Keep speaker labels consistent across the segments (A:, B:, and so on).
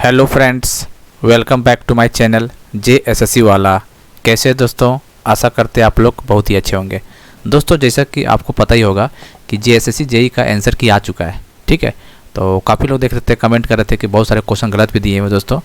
A: Hello friends, welcome back to my channel JSSC वाला। कैसे हैं दोस्तों? आशा करते हैं आप लोग बहुत ही अच्छे होंगे। दोस्तों, जैसा कि आपको पता ही होगा कि JSSC JEE का आंसर की आ चुका है। ठीक है, तो काफ़ी लोग देख रहे थे, कमेंट कर रहे थे कि बहुत सारे क्वेश्चन गलत भी दिए हुए दोस्तों।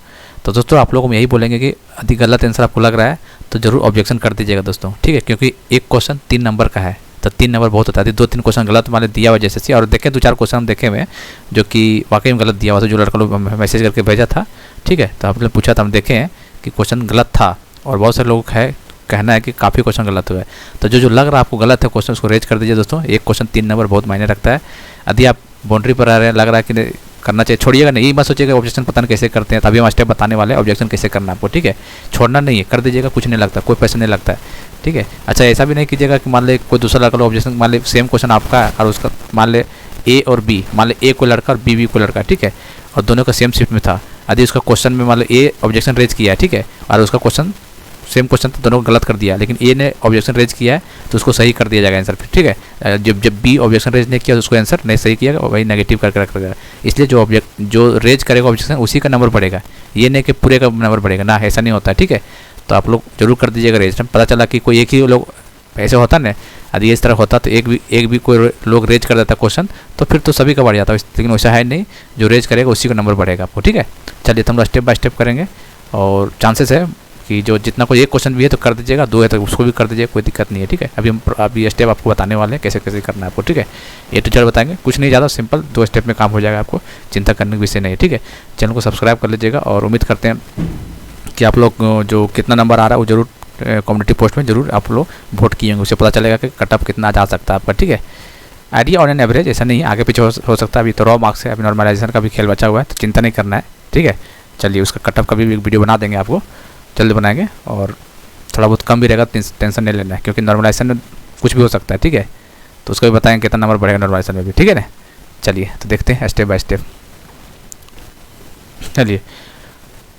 A: तो दोस्तों आप लोगों को यही बोलेंगे कि यदि गलत आंसर आपको लग रहा है तो ज़रूर ऑब्जेक्शन कर दीजिएगा दोस्तों। ठीक है, क्योंकि एक क्वेश्चन 3 नंबर का है तो 3 नंबर बहुत होता है। 2-3 क्वेश्चन गलत माने दिया हुआ JSSC, और देखें 2-4 क्वेश्चन हम देखे हुए हैं जो कि वाकई में गलत दिया हुआ था, जो लड़का लोग मैसेज करके भेजा था। ठीक है, तो आपने पूछा था, हम देखे हैं कि क्वेश्चन गलत था, और बहुत सारे लोग है कहना है कि काफ़ी क्वेश्चन गलत हुए हैं। तो जो लग रहा है आपको गलत है क्वेश्चन, उसको रेज कर दीजिए दोस्तों। एक क्वेश्चन 3 नंबर बहुत मायने रखता है। यदि आप बाउंड्री पर आ रहे हैं, लग रहा है कि करना चाहिए, छोड़िएगा नहीं। ये मत सोचिएगा ऑब्जेक्शन पता नहीं कैसे करते हैं, तभी हम स्टेप बताने वाले हैं ऑब्जेक्शन कैसे करना है आपको। ठीक है, छोड़ना नहीं है, कर दीजिएगा, कुछ नहीं लगता, कोई पैसा नहीं लगता है। ठीक है, अच्छा ऐसा भी नहीं कीजिएगा कि मान ले कोई दूसरा लड़का ऑब्जेक्शन, मान ले सेम क्वेश्चन आपका है और उसका मान ले A और B, मान ले A को लड़का और B को लड़का। ठीक है, और दोनों का सेम शिफ्ट में था। यदि उसका क्वेश्चन में मान लो A ऑब्जेक्शन रेज किया है, ठीक है, और उसका क्वेश्चन सेम क्वेश्चन तो दोनों को गलत कर दिया, लेकिन A ने ऑब्जेक्शन रेज किया है तो उसको सही कर दिया जाएगा आंसर फिर। ठीक है, जब B ऑब्जेक्शन रेज नहीं किया तो उसको आंसर नहीं सही किया, वही नेगेटिव करके रख देगा। इसलिए जो रेज करेगा ऑब्जेक्शन उसी का नंबर बढ़ेगा, ये नहीं कि पूरे का नंबर बढ़ेगा ना, ऐसा नहीं होता है। ठीक है, तो आप लोग जरूर कर दीजिएगा रेज। पता चला कि कोई एक ही लोग ऐसे होता ना, यदि इस तरह होता तो एक भी कोई लोग रेज कर देता क्वेश्चन तो फिर तो सभी का बढ़ जाता है, लेकिन वैसा है नहीं, जो रेज करेगा उसी का नंबर बढ़ेगा आपको। ठीक है, चलिए तो हम लोग स्टेप बाय स्टेप करेंगे, और चांसेस है कि जो जितना कोई एक क्वेश्चन भी है तो कर दीजिएगा, 2 है तो उसको भी कर दीजिएगा, कोई दिक्कत नहीं है। ठीक है, अभी स्टेप आपको बताने वाले हैं कैसे कैसे करना है आपको। ठीक है, ये टीचर बताएंगे, कुछ नहीं ज़्यादा, सिंपल 2 स्टेप में काम हो जाएगा, आपको चिंता करने का विषय नहीं है। ठीक है, चैनल को सब्सक्राइब कर लीजिएगा, और उम्मीद करते हैं कि आप लोग जो कितना नंबर आ रहा है वो जरूर कम्युनिटी पोस्ट में जरूर आप लोग वोट किए होंगे, उससे पता चलेगा कि कट ऑफ कितना जा सकता है आपका। ठीक है, आइडिया ऑन एन एवरेज, ऐसा नहीं है आगे पीछे हो सकता है। अभी तो रॉ मार्क्स है, अभी नॉर्मलाइजेशन का भी खेल बचा हुआ है, तो चिंता नहीं करना है। ठीक है, चलिए उसका कट ऑफ का भी वीडियो बना देंगे, आपको जल्दी बनाएंगे, और थोड़ा बहुत कम भी रहेगा, टेंशन नहीं लेना है, क्योंकि नॉर्मलाइजेशन में कुछ भी हो सकता है। ठीक है, तो उसको भी बताएंगे कितना नंबर बढ़ेगा नॉर्मलाइजेशन में भी। ठीक है ना, चलिए तो देखते हैं स्टेप बाय स्टेप। चलिए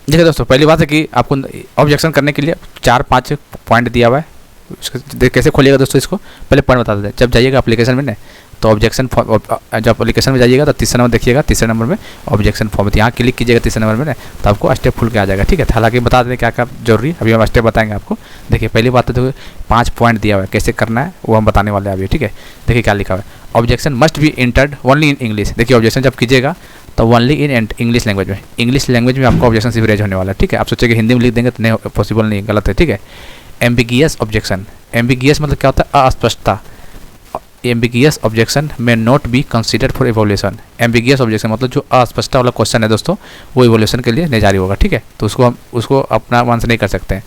A: देखिए दोस्तों, पहली बात है कि आपको ऑब्जेक्शन करने के लिए 4-5 पॉइंट दिया हुआ है। उसको कैसे खोलिएगा दोस्तों, इसको पहले पॉइंट बता देते हैं। जब जाइएगा एप्लीकेशन में ना, तो ऑब्जेक्शन जब एप्लीकेशन में जाइएगा तो तीसरा नंबर देखिएगा, तीसरे नंबर में ऑब्जेक्शन फॉर्म, यहाँ क्लिक कीजिएगा तीसरे नंबर में ना, तो आपको स्टेप खुल के आ जाएगा। ठीक है, हालांकि बता दें क्या क्या जरूरी है, अभी हम स्टेप बताएंगे आपको। देखिए पहली बात तो 5 पॉइंट दिया हुआ है, कैसे करना है वो हम बताने वाले हैं अभी। ठीक है, देखिए क्या लिखा हुआ है, objection must be entered only in English. देखिए ऑब्जेक्शन जब कीजिएगा तो ओनली इन इंग्लिश लैंग्वेज में, इंग्लिश लैंग्वेज में आपका ऑब्जेक्शन सिर्फ रेज होने वाला है। ठीक है, आप सोचेंगे हिंदी में लिख देंगे तो नहीं, पॉसिबल नहीं, गलत है। ठीक है, एम्बिगियस ऑब्जेक्शन, एम्बिगियस मतलब क्या होता है, अस्पष्टता। एम्बिगियस ऑब्जेक्शन में not be considered for evolution. Ambiguous objection मतलब जो अस्पष्टता वाला क्वेश्चन है दोस्तों, वो इवोल्यूशन के लिए नहीं जारी होगा। ठीक है, तो उसको अपना आंसर नहीं कर सकते हैं।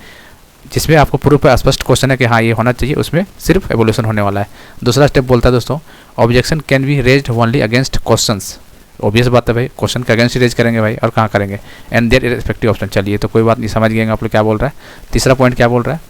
A: जिसमें आपको प्रूफ है, स्पष्ट क्वेश्चन है कि हाँ ये होना चाहिए, उसमें सिर्फ एवोल्यूशन होने वाला है। दूसरा स्टेप बोलता है दोस्तों, objection can be raised only against questions. Obvious बात है भाई, क्वेश्चन के अगेंस्ट रेज करेंगे भाई, और कहाँ करेंगे, एंड देयर रिस्पेक्टिव ऑप्शन। चलिए तो कोई बात नहीं, समझ गए आप लोग क्या बोल रहा है। तीसरा पॉइंट क्या बोल रहा है,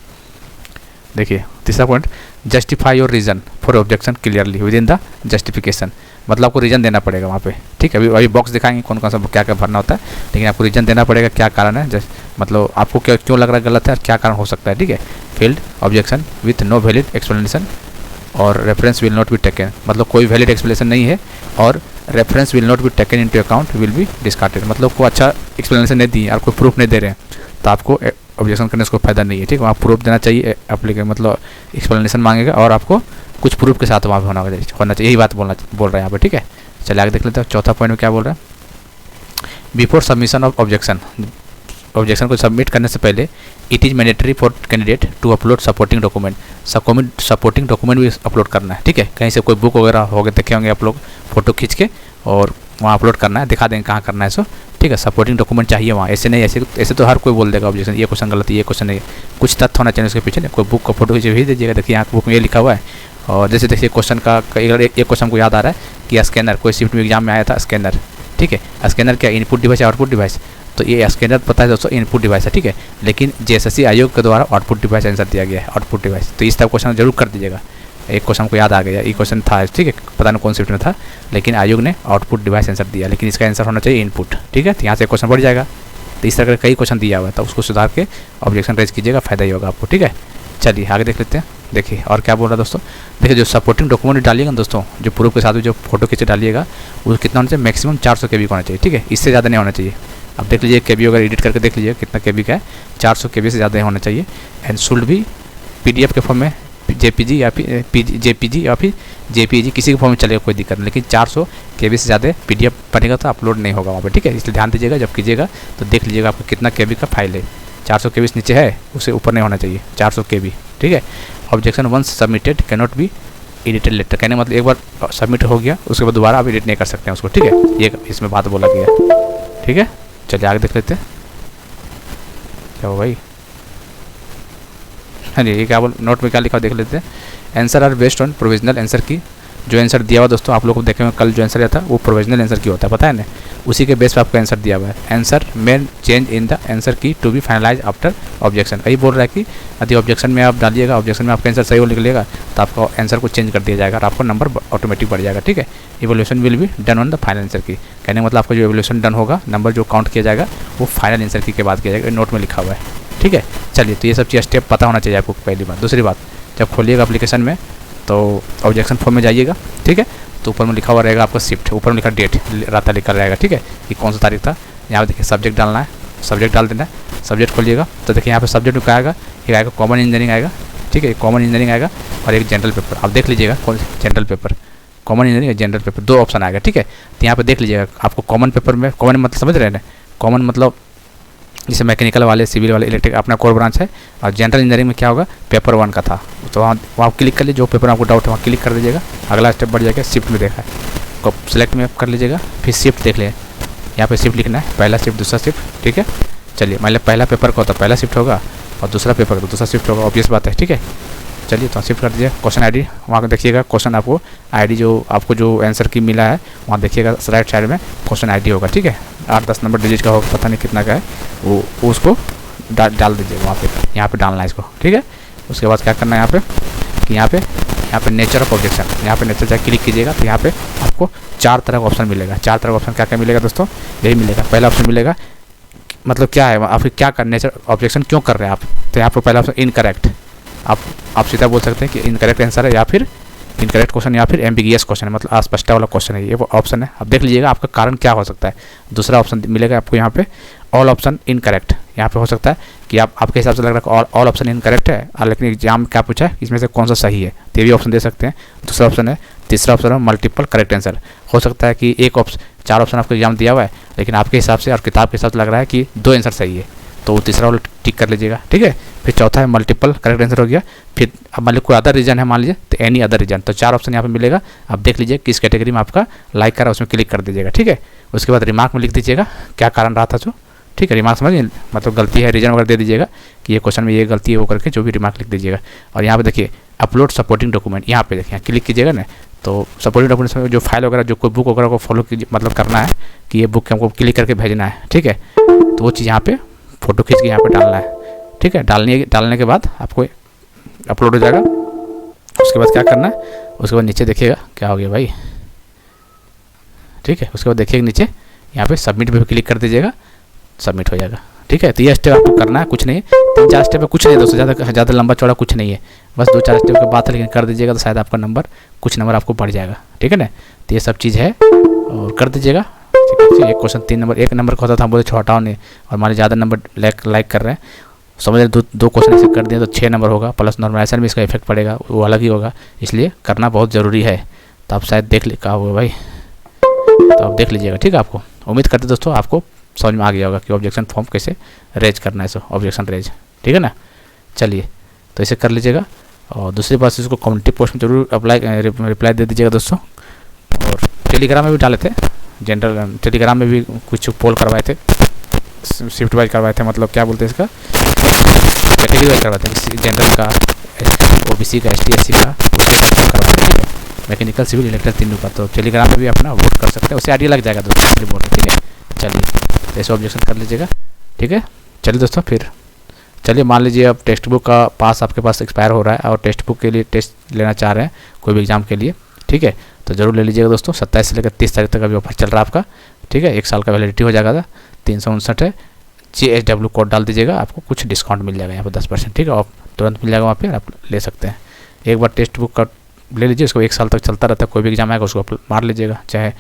A: देखिए तीसरा point, justify your reason for objection clearly with in the justification. मतलब आपको रीजन देना पड़ेगा वहाँ पे। ठीक है, अभी बॉक्स दिखाएंगे कौन कौन सा क्या क्या भरना होता है, लेकिन आपको रीजन देना पड़ेगा, क्या कारण है, मतलब आपको क्यों लग रहा है गलत है और क्या कारण हो सकता है। ठीक है, field objection with no valid explanation और reference will not be taken, मतलब कोई वैलिड एक्सप्लेनेशन नहीं है, और reference will not be taken into account will be discarded, मतलब को अच्छा एक्सप्लेनेशन नहीं दी और कोई प्रूफ नहीं दे रहे हैं तो आपको ऑब्जेक्शन करने से कोई फायदा नहीं है। ठीक है, वहाँ प्रूफ देना चाहिए, एप्लीकेशन मतलब एक्सप्लेनेशन मांगेगा, और आपको कुछ प्रूफ के साथ वहाँ पे होना चाहिए, यही बात बोल रहे हैं यहाँ पे। ठीक है, चलिए आगे देख लेते हैं। चौथा पॉइंट में क्या बोल रहा है, before submission of objection, objection को सबमिट करने से पहले it is mandatory for candidate to upload supporting document. Supporting document भी अपलोड करना है। ठीक है, कहीं से कोई बुक वगैरह हो गए देखे होंगे आप लोग, फोटो खींच के और वहाँ अपलोड करना है, दिखा देंगे कहाँ करना है सो। ठीक है, सपोर्टिंग डॉक्यूमेंट चाहिए वहाँ, ऐसे नहीं, ऐसे तो हर कोई बोल देगा ऑब्जेक्शन, ये क्वेश्चन गलत है, ये क्वेश्चन नहीं, कुछ तथ्य होना चाहिए उसके पीछे। नहीं, कोई बुक का फोटो खींच भेज दीजिएगा, देखिए यहाँ बुक में ये लिखा हुआ है। और जैसे देखिए क्वेश्चन का एक क्वेश्चन को याद आ रहा है कि स्कैनर, कोई शिफ्ट में एग्जाम में आया था स्कैनर। ठीक है, स्कैनर क्या इनपुट डिवाइस है आउटपुट डिवाइस, तो ये स्कैनर पता है दोस्तों इनपुट डिवाइस है। ठीक है, लेकिन JSSC आयोग के द्वारा आउटपुट डिवाइस आंसर दिया गया है, आउटपुट डिवाइस, तो इस तरह क्वेश्चन जरूर कर दीजिएगा। एक क्वेश्चन को याद आ गया, ये क्वेश्चन था, ठीक है, पता नहीं कौन शिफ्ट में था, लेकिन आयोग ने आउटपुट डिवाइस आंसर दिया, लेकिन इसका आंसर होना चाहिए इनपुट। ठीक है, तो यहाँ से क्वेश्चन बढ़ जाएगा, तो इस तरह का कई क्वेश्चन दिया हुआ है, तो उसको सुधार के ऑब्जेक्शन रेज कीजिएगा, फायदा ही होगा आपको। ठीक है, चलिए आगे देख लेते हैं। देखिए और क्या बोल रहा है दोस्तों, देखिए जो सपोर्टिंग डॉक्यूमेंट डालिएगा दोस्तों, जो प्रूफ के साथ जो फोटो खींचे डालिएगा, वो कितना होना चाहिए, मैक्सिमम 400 KB का होना चाहिए। ठीक है, इससे ज़्यादा नहीं होना चाहिए, अब देख लीजिए KB अगर एडिट करके देख लीजिए कितना KB का है, 400 KB से ज़्यादा होना चाहिए। एंड शुड भी PDF के फॉर्म में, JPG या फिर JPG या फिर JPG किसी के फॉर्म में चलेगा, कोई दिक्कत नहीं, लेकिन 400 KB से ज़्यादा PDF बनेगा तो अपलोड नहीं होगा वहाँ पे, ठीक है। इसलिए ध्यान दीजिएगा जब कीजिएगा तो देख लीजिएगा आपको कितना KB का फाइल है। 400 KB से नीचे है, उससे ऊपर नहीं होना चाहिए, 400 KB, ठीक है। Objection once submitted can not be edited later, कहने मतलब एक बार सबमिट हो गया उसके बाद दोबारा आप एडिट नहीं कर सकते हैं उसको, ठीक है। ये इसमें बात बोला गया, ठीक है। चलिए आगे देख लेते हैं क्या हो भाई। हाँ जी, ये क्या बोल नोट में क्या लिखा देख लेते हैं। Answer are based on provisional answer key, जो आंसर दिया हुआ दोस्तों आप लोग को देखेंगे कल जो आंसर दिया था वो प्रोविजनल आंसर की होता है, पता है ना, उसी के बेस पर आपको आंसर दिया हुआ है। आंसर मेन चेंज इन द आंसर की to be finalize after objection, यही बोल रहा है कि यदि ऑब्जेक्शन में आप डालिएगा, ऑब्जेक्शन में आपका आंसर सही हो निकलेगा तो आपका आंसर को चेंज कर दिया जाएगा और आपका नंबर ऑटोमेटिक बढ़ जाएगा, ठीक है। Evolution will be done on the final answer की, कहने मतलब आपका जो इवोल्यूशन डन होगा, नंबर जो काउंट किया जाएगा वो फाइनल आंसर की के बाद किया जाएगा, नोट में लिखा हुआ है, ठीक है। चलिए, तो ये सब चीज़ स्टेप पता होना चाहिए आपको, पहली बात। दूसरी बात, जब खोलिएगा एप्लीकेशन में तो ऑब्जेक्शन फॉर्म में जाइएगा, ठीक है, तो ऊपर में लिखा हुआ रहेगा आपका शिफ्ट, ऊपर में लिखा डेट राता लिखा रहेगा, ठीक है, कि कौन सा तारीख था। यहाँ पे देखिए सब्जेक्ट डालना है, सब्जेक्ट डाल देना है। सब्जेक्ट खोलिएगा तो देखिए यहाँ पे सब्जेक्ट क्या आएगा, एक आएगा कॉमन इंजीनियरिंग आएगा, ठीक है, कॉमन इंजीनियरिंग आएगा और एक जनरल पेपर। आप देख लीजिएगा कौन जनरल पेपर, कॉमन इंजीनियरिंग या जनरल पेपर, दो ऑप्शन आएगा, ठीक है। तो यहाँ पे देख लीजिएगा आपको कॉमन पेपर में, कॉमन मतलब समझ रहे हैं ना, कॉमन मतलब जैसे मैकेनिकल वाले, सिविल वाले, इलेक्ट्रिक अपना कोर ब्रांच है, और जनरल इंजीनियरिंग में क्या होगा, पेपर 1 का था, तो वहाँ क्लिक कर लीजिए, जो पेपर आपको डाउट है वहाँ क्लिक कर दीजिएगा। अगला स्टेप बढ़ जाएगा, शिफ्ट में देखा है, को सिलेक्ट में कर लीजिएगा, फिर शिफ्ट देख लें, यहाँ पे शिफ्ट लिखना है, पहला शिफ्ट दूसरा शिफ्ट, ठीक है। चलिए, मान लिया पहला पेपर का होता है पहला शिफ्ट होगा और दूसरा पेपर का दूसरा शिफ्ट होगा, ऑब्वियस बात है, ठीक है। चलिए, तो शिफ्ट कर दीजिए। क्वेश्चन आईडी वहाँ पर देखिएगा, क्वेश्चन आपको आईडी जो आपको जो आंसर की मिला है वहाँ देखिएगा राइट साइड में क्वेश्चन आईडी होगा, ठीक है, 8-10 नंबर डिजिट का होगा, पता नहीं कितना का है, वो उसको डाल दीजिए वहाँ पे, यहाँ पे डालना है इसको, ठीक है। उसके बाद क्या करना है यहाँ पे कि यहाँ पे नेचर ऑफ ऑब्जेक्शन, यहाँ पे नेचर जाकर क्लिक कीजिएगा तो यहाँ पे आपको 4 तरह का ऑप्शन मिलेगा। 4 तरह का ऑप्शन क्या क्या मिलेगा दोस्तों, यही मिलेगा। पहला ऑप्शन मिलेगा मतलब क्या है, आप क्या कर नेचर ऑब्जेक्शन क्यों कर रहे हैं आप, तो यहाँ पर पहला ऑप्शन इनकरेक्ट, आप सीधा बोल सकते हैं कि इनकरेक्ट आंसर है, या फिर इनकरेक्ट क्वेश्चन, या फिर एम्बिगियस क्वेश्चन है, मतलब अस्पष्टता वाला क्वेश्चन है, ये वो ऑप्शन है। अब देख लीजिएगा आपका कारण क्या हो सकता है। दूसरा ऑप्शन मिलेगा आपको यहाँ पे ऑल ऑप्शन इनकरेक्ट, यहाँ पे हो सकता है कि आपके हिसाब से लग रहा है ऑल ऑप्शन इनकरेक्ट है, लेकिन एग्जाम में क्या पूछा है इसमें से कौन सा सही है, तो ये भी ऑप्शन दे सकते हैं। दूसरा ऑप्शन है, तीसरा ऑप्शन है मल्टीपल करेक्ट आंसर, हो सकता है कि एक ऑप्शन 4 ऑप्शन आपको एग्जाम दिया हुआ है, लेकिन आपके हिसाब से और किताब के हिसाब से लग रहा है कि 2 आंसर सही है, तो तीसरा वाला टिक कर लीजिएगा, ठीक है। फिर चौथा है मल्टीपल करेक्ट आंसर हो गया। फिर अब मान लीजिए कोई अदर रीजन है, मान लीजिए तो एनी अदर रीजन, तो 4 ऑप्शन यहाँ पे मिलेगा। आप देख लीजिए किस कैटेगरी में आपका लाइक करा, उसमें क्लिक कर दीजिएगा, ठीक है। उसके बाद रिमार्क में लिख दीजिएगा क्या कारण रहा था जो, ठीक है, रिमार्क समझिए, मतलब गलती है रीजन वगैरह दे दीजिएगा कि ये क्वेश्चन में ये गलती है वो करके जो भी रिमार्क लिख दीजिएगा। और यहाँ पे देखिए अपलोड सपोर्टिंग डॉक्यूमेंट, यहाँ पे देखिए क्लिक कीजिएगा ना, तो सपोर्टिंग डॉक्यूमेंट में जो फाइल वगैरह जो कोई बुक वगैरह को फॉलो कीजिए, मतलब करना है कि ये बुक हमको क्लिक करके भेजना है, ठीक है, तो वो चीज़ यहाँ पे फोटो खींच के यहाँ पे डालना है, ठीक है। डालने के बाद आपको अपलोड हो जाएगा। उसके बाद क्या करना है, उसके बाद नीचे देखिएगा क्या हो गया भाई, ठीक है। उसके बाद देखिएगा नीचे यहाँ पे सबमिट पे भी क्लिक कर दीजिएगा, सबमिट हो जाएगा, ठीक है। तो ये स्टेप आपको करना है, कुछ नहीं, 3-4 स्टेप है, कुछ नहीं दोस्तों, ज़्यादा लंबा चौड़ा कुछ नहीं है, बस 2-4 स्टेप के बाद लेकिन कर दीजिएगा तो शायद आपका नंबर कुछ नंबर आपको बढ़ जाएगा, ठीक है ना। तो ये सब चीज़ है और कर दीजिएगा, ठीक है। एक क्वेश्चन 3 नंबर, 1 नंबर का होता था, हम बोले छोटाओ नहीं, और मान लीजिए ज़्यादा नंबर लाइक कर रहे हैं, समझ रहे 2 क्वेश्चन ऐसे कर दिए तो 6 नंबर होगा, प्लस नॉर्मलाइजेशन में इसका इफेक्ट पड़ेगा, वो अलग ही होगा, इसलिए करना बहुत ज़रूरी है। तो आप शायद देख ले, कहा होगा भाई, तो आप देख लीजिएगा, ठीक है। आपको उम्मीद करते दोस्तों आपको समझ में आ गया होगा कि ऑब्जेक्शन फॉर्म कैसे रेज करना है, सो ऑब्जेक्शन रेज, ठीक है ना। चलिए, तो इसे कर लीजिएगा। और दूसरी बात, इसको कम्युनिटी पोस्ट में जरूर रिप्लाई दे दीजिएगा दोस्तों। और टेलीग्राम में भी डाले थे, जनरल टेलीग्राम में भी कुछ पोल करवाए थे, शिफ्ट वाइज करवाए थे, मतलब क्या बोलते हैं इसका, कैटेगरी वाइज करवाते हैं, जनरल का, OBC का, ST SC का करवाते हैं, मैकेनिकल सिविल इलेक्ट्रिकल तीनों का। तो टेलीग्राम में भी अपना वोट कर सकते हैं, उससे आइडिया लग जाएगा दोस्तों, इसलिए बोल रहे, ठीक है। चलिए, तो ऐसे ऑब्जेक्शन कर लीजिएगा, ठीक है। चलिए दोस्तों, फिर चलिए मान लीजिए अब टेक्स्ट बुक का पास आपके पास एक्सपायर हो रहा है और टेक्स्ट बुक के लिए टेस्ट लेना चाह रहे हैं कोई भी एग्जाम के लिए, ठीक है, तो ज़रूर ले लीजिएगा दोस्तों। 27 से लेकर 30 तारीख तक अभी ऑफर चल रहा है आपका, ठीक है। 1 साल का वैलिडिटी हो जाएगा, 359 है। GSW कोड डाल दीजिएगा, आपको कुछ डिस्काउंट मिल जाएगा यहाँ पर 10%, ठीक है, और तुरंत मिल जाएगा वहाँ पर, आप ले सकते हैं। एक बार टेक्स्ट बुक का ले लीजिए, उसको 1 साल तक चलता रहता है, कोई भी एग्जाम आएगा उसको मार लीजिएगा, चाहे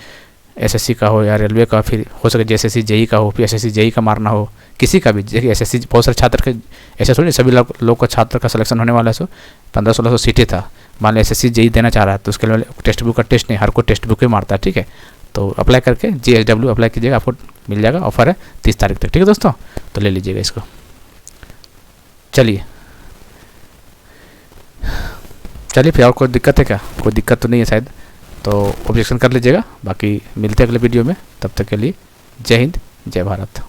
A: एसएससी का हो या रेलवे का, फिर हो सके जेएसएससी जेई का हो, फिर एसएससी जेई का मारना हो, किसी का भी। देखिए एसएससी बहुत सारे छात्र के ऐसे थोड़ी सभी लोग का छात्र का सिलेक्शन होने वाला है। सो 1500-1600 सीटें था, मान लो एसएससी जेई देना चाह रहा है तो उसके लिए टेक्स्ट बुक का टेस्ट नहीं, हर कोई टेक्स्ट बुक ही मारता है, ठीक है। तो अप्लाई करके जेएसडब्ल्यू अप्लाई कीजिएगा, आपको मिल जाएगा, ऑफर है 30 तारीख तक, ठीक है दोस्तों, तो ले लीजिएगा इसको। चलिए फिर और कोई दिक्कत है क्या? कोई दिक्कत तो नहीं है शायद, तो ऑब्जेक्शन कर लीजिएगा। बाकी मिलते हैं अगले वीडियो में, तब तक के लिए जय हिंद जय भारत।